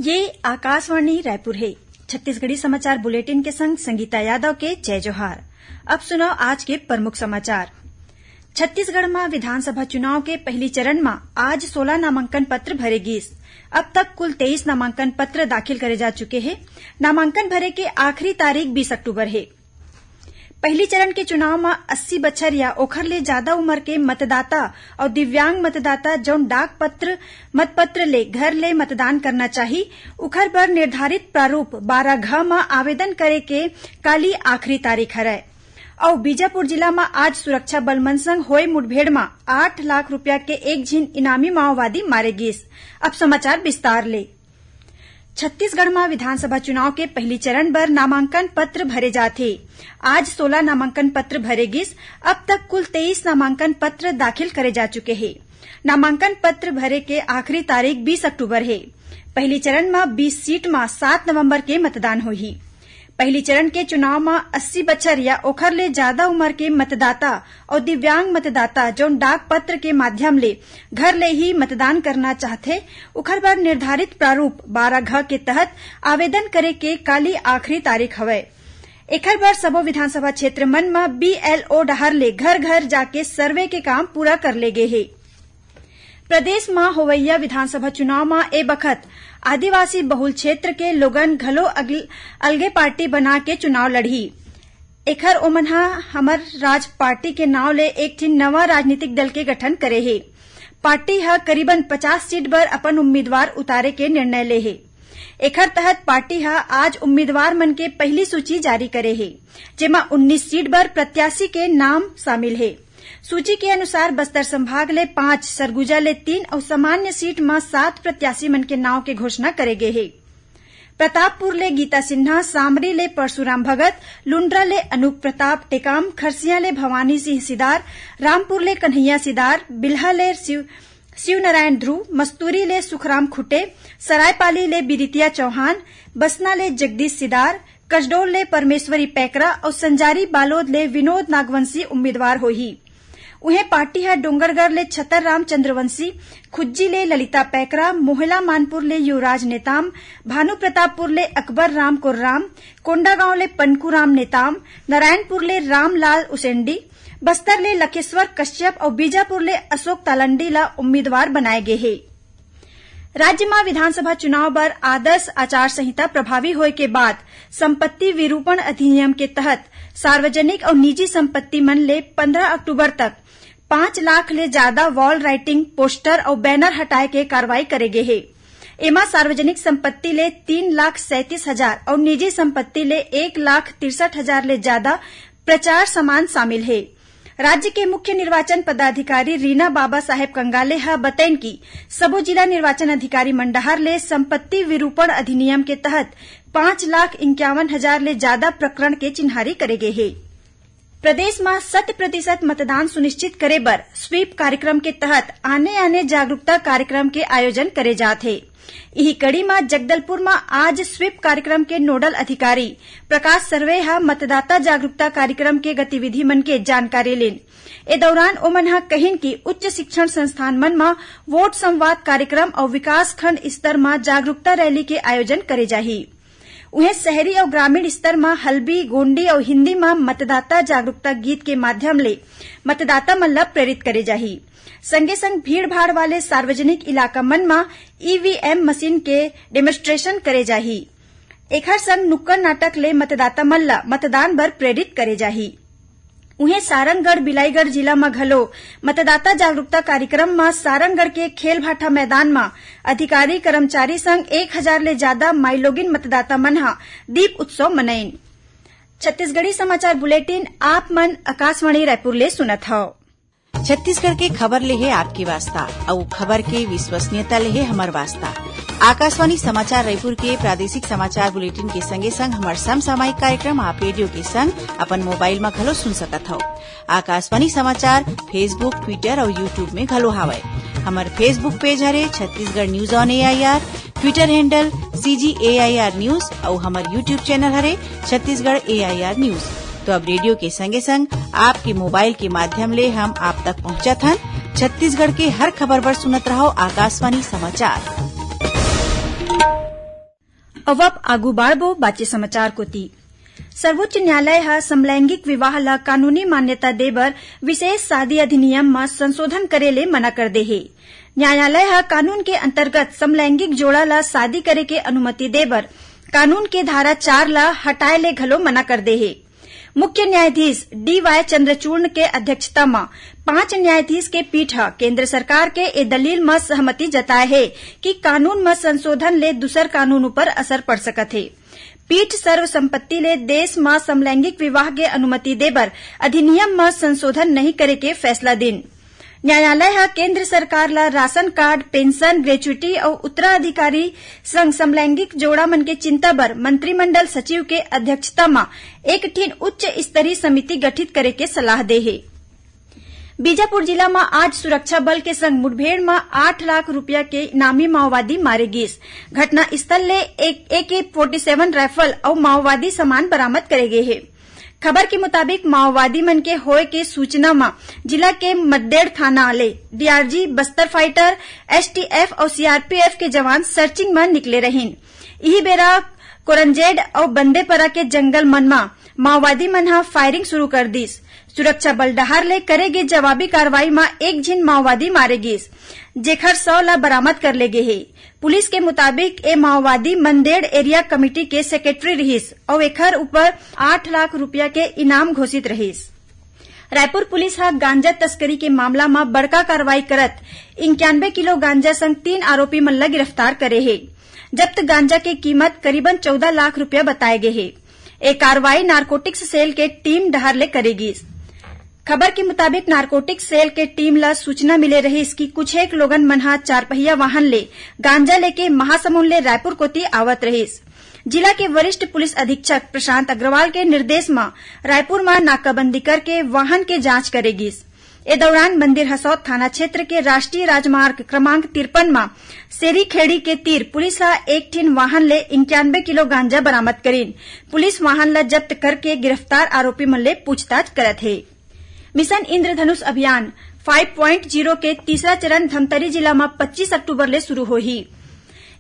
ये आकाशवाणी रायपुर है। छत्तीसगढ़ी समाचार बुलेटिन के संग संगीता यादव के जय जोहार। अब सुनो आज के प्रमुख समाचार। छत्तीसगढ़ में विधानसभा चुनाव के पहली चरण में आज 16 नामांकन पत्र भरे गिस। अब तक कुल 23 नामांकन पत्र दाखिल करे जा चुके हैं। नामांकन भरे के आखिरी तारीख 20 अक्टूबर है। पहली चरण के चुनाव में 80 बछर या ओखर ले ज्यादा उम्र के मतदाता और दिव्यांग मतदाता जौन डाक पत्र मतपत्र ले घर ले मतदान करना चाहिए, उखर पर निर्धारित प्रारूप 12 में आवेदन करे के काली आखिरी तारीख हरय। और बीजापुर जिला में आज सुरक्षा बल मन संग होए मुठभेड़ में 8 लाख रुपया के एक झिन इनामी माओवादी मारे गिस। अब समाचार विस्तार ले। छत्तीसगढ़ में विधानसभा चुनाव के पहली चरण बर नामांकन पत्र भरे जाथे। आज 16 नामांकन पत्र भरे गिस। अब तक कुल 23 नामांकन पत्र दाखिल करे जा चुके हैं। नामांकन पत्र भरे के आखिरी तारीख 20 अक्टूबर है। पहली चरण में 20 सीट में 7 नवंबर के मतदान होही। पहली चरण के चुनाव में 80 बछर या ओखर ले ज्यादा उम्र के मतदाता और दिव्यांग मतदाता जौन डाक पत्र के माध्यम ले घर ले ही मतदान करना चाहते, उखर पर निर्धारित प्रारूप 12 के तहत आवेदन करे के काली आखिरी तारीख हवय। एखर बर सबो विधानसभा क्षेत्र मन में BLO डहर ले घर घर जाके सर्वे के काम पूरा कर ले गे हे। प्रदेश में होवैया विधानसभा चुनाव में ए बखत आदिवासी बहुल क्षेत्र के लोगन घलो अलगे पार्टी बना के चुनाव लड़ही। एखर ओमनहा हमर राज पार्टी के नाव ले एक ठिन नवा राजनीतिक दल के गठन करे हे। पार्टी ह करीबन 50 सीट बर अपन उम्मीदवार उतारे के निर्णय ले हे। एखर तहत पार्टी ह आज उम्मीदवार मन के पहली सूची जारी करे हे, जेमा 19 सीट बर प्रत्याशी के नाम शामिल हे। सूची के अनुसार बस्तर संभाग ले 5, सरगुजा ले 3 और सामान्य सीट में 7 प्रत्याशी मन के नाव के घोषणा करे गे हे। प्रतापपुर ले गीता सिन्हा, सामरी ले परशुराम भगत, लुंड्रा ले अनूप प्रताप टेकाम, खरसिया ले भवानी सिंह सिदार, रामपुर ले कन्हैया सिदार, बिल्हा ले शिव नारायण ध्रुव, मस्तूरी ले सुखराम खुटे, सरायपाली ले बिरितिया चौहान, बसना ले जगदीश सिदार, कसडोल ले परमेश्वरी पैकरा और संजारी बालोद ले विनोद नागवंशी उम्मीदवार होही। उन्हें पार्टी है डोंगरगढ़ ले छतर राम चंद्रवंशी, खुज्जी ले ललिता पैकरा, मोहला मानपुर ले युवराज नेताम, भानु प्रतापपुर ले अकबर राम कुर्राम, कोंडागांव ले पनकू राम नेताम, नारायणपुर ले रामलाल उसेंडी, बस्तर ले लखेश्वर कश्यप और बीजापुर ले अशोक तालंडी ला उम्मीदवार बनाए गए हैं। राज्य में विधानसभा चुनाव बर आदर्श आचार संहिता प्रभावी होए के बाद संपत्ति विरूपण अधिनियम के तहत सार्वजनिक और निजी संपत्ति मन ले 15 अक्टूबर तक 5 लाख ले ज्यादा वॉल राइटिंग, पोस्टर और बैनर हटाए के कार्रवाई करे गे हे। एमा सार्वजनिक संपत्ति ले 3,37,000 और निजी संपत्ति ले 1,63,000 ले ज्यादा प्रचार सामान शामिल है। राज्य के मुख्य निर्वाचन पदाधिकारी रीना बाबा साहेब कंगाले ह बतैन की सबो जिला निर्वाचन अधिकारी मंडहार ले संपत्ति विरूपण अधिनियम के तहत 5,51,000 ले ज्यादा प्रकरण के चिन्हारी करे गे हे। प्रदेश में 100% मतदान सुनिश्चित करे बर स्वीप कार्यक्रम के तहत आने जागरूकता कार्यक्रम के आयोजन करे जाथे। यही कड़ी में जगदलपुर में आज स्वीप कार्यक्रम के नोडल अधिकारी प्रकाश सर्वे हा मतदाता जागरूकता कार्यक्रम के गतिविधि मन के जानकारी लेन। ए दौरान ओमन हा कहिन की उच्च शिक्षण संस्थान मन में वोट संवाद कार्यक्रम और विकास खंड स्तर में जागरूकता रैली के आयोजन करे जाही। उन्हें शहरी और ग्रामीण स्तर में हल्बी, गोंडी और हिन्दी में मतदाता जागरूकता गीत के माध्यम ले मतदाता मन ला प्रेरित करे जाही। संगे संग भीड़ भाड़ वाले सार्वजनिक इलाका मन में EVM मशीन के डेमोन्स्ट्रेशन करे जाही। एखर संग नुक्कड़ नाटक ले मतदाता मन ला मतदान बर प्रेरित करे जाही। उन्हें सारंगगढ़ बिलाईगढ़ जिला में घलो मतदाता जागरूकता कार्यक्रम में सारंगगढ़ के खेल भाटा मैदान में अधिकारी कर्मचारी संग 1,000 ले ज्यादा माइलोगिन मतदाता मन हा दीप उत्सव मनाइन। छत्तीसगढ़ी समाचार बुलेटिन आप मन आकाशवाणी रायपुर ले सुनत हव। छत्तीसगढ़ के खबर ले है आपकी वास्ता और खबर के विश्वसनीयता ले है हमर वास्ता। आकाशवाणी समाचार रायपुर के प्रादेशिक समाचार बुलेटिन के संगे संग हमार समसामयिक कार्यक्रम आप रेडियो के संग अपन मोबाइल में घलो सुन सकत हव। आकाशवाणी समाचार फेसबुक, ट्विटर और यूट्यूब में घलो हावय। हमार फेसबुक पेज हरे Chhattisgarh news on AIR, Twitter handle CGAIR news और हमार यूट्यूब चैनल हरे छत्तीसगढ़ AIR न्यूज। तो अब रेडियो के संगे संग आपके मोबाइल के माध्यम ले हम आप तक पहुंचत हन। छत्तीसगढ़ के हर खबर पर सुनत रहो आकाशवाणी समाचार। अब आगू बाढ़बो बाचे समाचार कोती। सर्वोच्च न्यायालय ह समलैंगिक विवाह ला कानूनी मान्यता देबर विशेष शादी अधिनियम में संशोधन करे ले मना कर दे हे। न्यायालय ह कानून के अंतर्गत समलैंगिक जोड़ा ला शादी करे के अनुमति देबर कानून के धारा 4 ला हटाए ले घलो मना कर दे हे। मुख्य न्यायाधीश DY चंद्रचूड़ के अध्यक्षता में 5 न्यायाधीश के पीठ केंद्र सरकार के ए दलील में सहमति जताए है कि कानून में संशोधन ले दूसर कानून पर असर पड़ सकत है। पीठ सर्वसम्मति ले देश में समलैंगिक विवाह के अनुमति देबर अधिनियम में संशोधन नहीं करे के फैसला दिन। न्यायालय ह केंद्र सरकार ला राशन कार्ड, पेंशन, ग्रेच्युटी और उत्तराधिकारी संग समलैंगिक जोड़ा मन के चिंता बर मंत्रिमंडल सचिव के अध्यक्षता में एक ठीन उच्च स्तरीय समिति गठित करे के सलाह दे है। बीजापुर जिला में आज सुरक्षा बल के संग मुठभेड़ में 8 लाख रुपया के इनामी माओवादी मारे गिस। घटना स्थल ले एक AK-47 राइफल और माओवादी सामान बरामद करे गए है। खबर के मुताबिक माओवादी मन के होए के सूचना में जिला के मद्देड़ थाना ले DRG, बस्तर फाइटर, STF और CRPF के जवान सर्चिंग में निकले रहीन। यही बेरा कोरंजेड और बंदेपरा के जंगल मन में माओवादी मन हा फायरिंग शुरू कर दीस। सुरक्षा बल डहार ले करेगे जवाबी कार्रवाई में एक झिन माओवादी मारे गिस, जेखर 100 ला बरामद कर ले गे हे। पुलिस के मुताबिक ए माओवादी मंदेड़ एरिया कमेटी के सेक्रेटरी रहीस और एखर ऊपर 8 लाख रुपया के इनाम घोषित रहीस। रायपुर पुलिस हा गांजा तस्करी के मामला में बड़का कार्रवाई करत 91 किलो गांजा संग 3 आरोपी मन ला गिरफ्तार करे है। जब्त गांजा के कीमत करीबन 14 लाख रुपया बताए गए है। ए कार्रवाई नारकोटिक्स सेल के टीम डहार ले करेगी। खबर के मुताबिक नारकोटिक्स सेल के टीम ला सूचना मिले रहीस कि कुछ एक लोगन मन हा 4 पहिया वाहन ले गांजा लेके महासमुंद ले रायपुर कोती आवत रहीस। जिला के वरिष्ठ पुलिस अधीक्षक प्रशांत अग्रवाल के निर्देश में रायपुर में नाकाबंदी करके वाहन के जांच करेगी। ए दौरान मंदिर हसौद थाना क्षेत्र के राष्ट्रीय राजमार्ग क्रमांक 53 में सेरी खेड़ी के तीर पुलिस हा एक ठीन वाहन ले 91 किलो गांजा बरामद करीन। पुलिस वाहन ला जब्त करके गिरफ्तार आरोपी मन ले पूछताछ करत है। मिशन इंद्रधनुष अभियान 5.0 के तीसरा चरण धमतरी जिला में 25 अक्टूबर ले शुरू होही।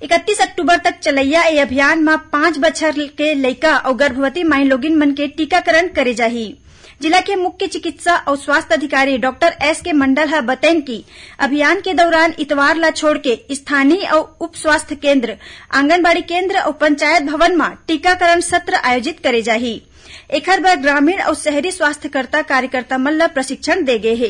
31 अक्टूबर तक चलैया ए अभियान में 5 बछर के लइका और गर्भवती माई लोगिन मन के टीकाकरण करे जाही। जिला के मुख्य चिकित्सा और स्वास्थ्य अधिकारी डॉक्टर S.K. मंडल है बताइन कि अभियान के दौरान इतवार ला छोड़ के स्थानीय और उप स्वास्थ्य केंद्र, आंगनबाड़ी केंद्र और पंचायत भवन में टीकाकरण सत्र आयोजित करे जाही। एखर बर ग्रामीण और शहरी स्वास्थ्यकर्ता कार्यकर्ता मन ला प्रशिक्षण दे गए है।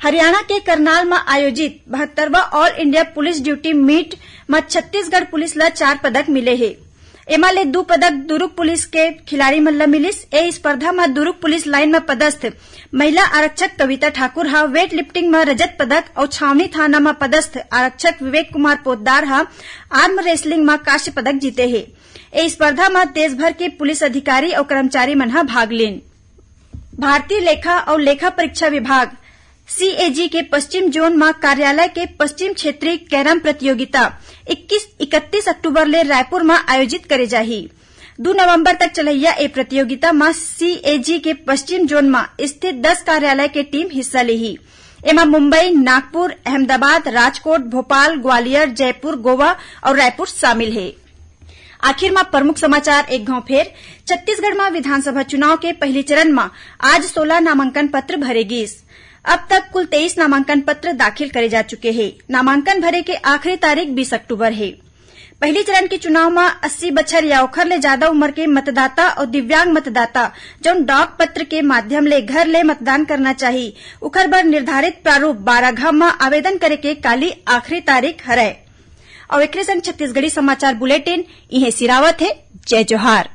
हरियाणा के करनाल में आयोजित 72वां all India police duty meet में छत्तीसगढ़ पुलिस ला 4 पदक मिले है। एमा ले 2 पदक दुर्ग पुलिस के खिलाड़ी मन ला मिलिस। ए स्पर्धा में दुर्ग पुलिस लाइन में पदस्थ महिला आरक्षक कविता ठाकुर हा वेट लिफ्टिंग में रजत पदक और छावनी थाना में पदस्थ आरक्षक विवेक कुमार पोद्दार हा आर्म रेसलिंग में कांस्य पदक जीते है। ए स्पर्धा में देश भर के पुलिस अधिकारी और कर्मचारी मन हा भाग लेन। भारतीय लेखा और लेखा परीक्षा विभाग CAG के पश्चिम जोन में कार्यालय के पश्चिम क्षेत्रीय कैरम प्रतियोगिता 31 अक्टूबर ले रायपुर में आयोजित करे जाही। 2 नवंबर तक चलैया ए प्रतियोगिता में CAG के पश्चिम जोन में स्थित 10 कार्यालय के टीम हिस्सा लेही। एमा मुंबई, नागपुर, अहमदाबाद, राजकोट, भोपाल, ग्वालियर, जयपुर, गोवा और रायपुर शामिल है। आखिर में प्रमुख समाचार एक घाव फेर। छत्तीसगढ़ में विधानसभा चुनाव के पहले चरण में आज 16 नामांकन पत्र भरेगीस। अब तक कुल 23 नामांकन पत्र दाखिल करे जा चुके हैं। नामांकन भरे के आखिरी तारीख 20 अक्टूबर है। पहले चरण के चुनाव में 80 बछर या ओखर ले ज्यादा उम्र के मतदाता और दिव्यांग मतदाता जौन डाक पत्र के माध्यम ले घर ले मतदान करना चाहिए, उखर बर निर्धारित प्रारूप 12 घाव में आवेदन करे के काली आखिरी तारीख हरय। और एकरे संग छत्तीसगढ़ी समाचार बुलेटिन इहे सिरावत है। जय जोहार।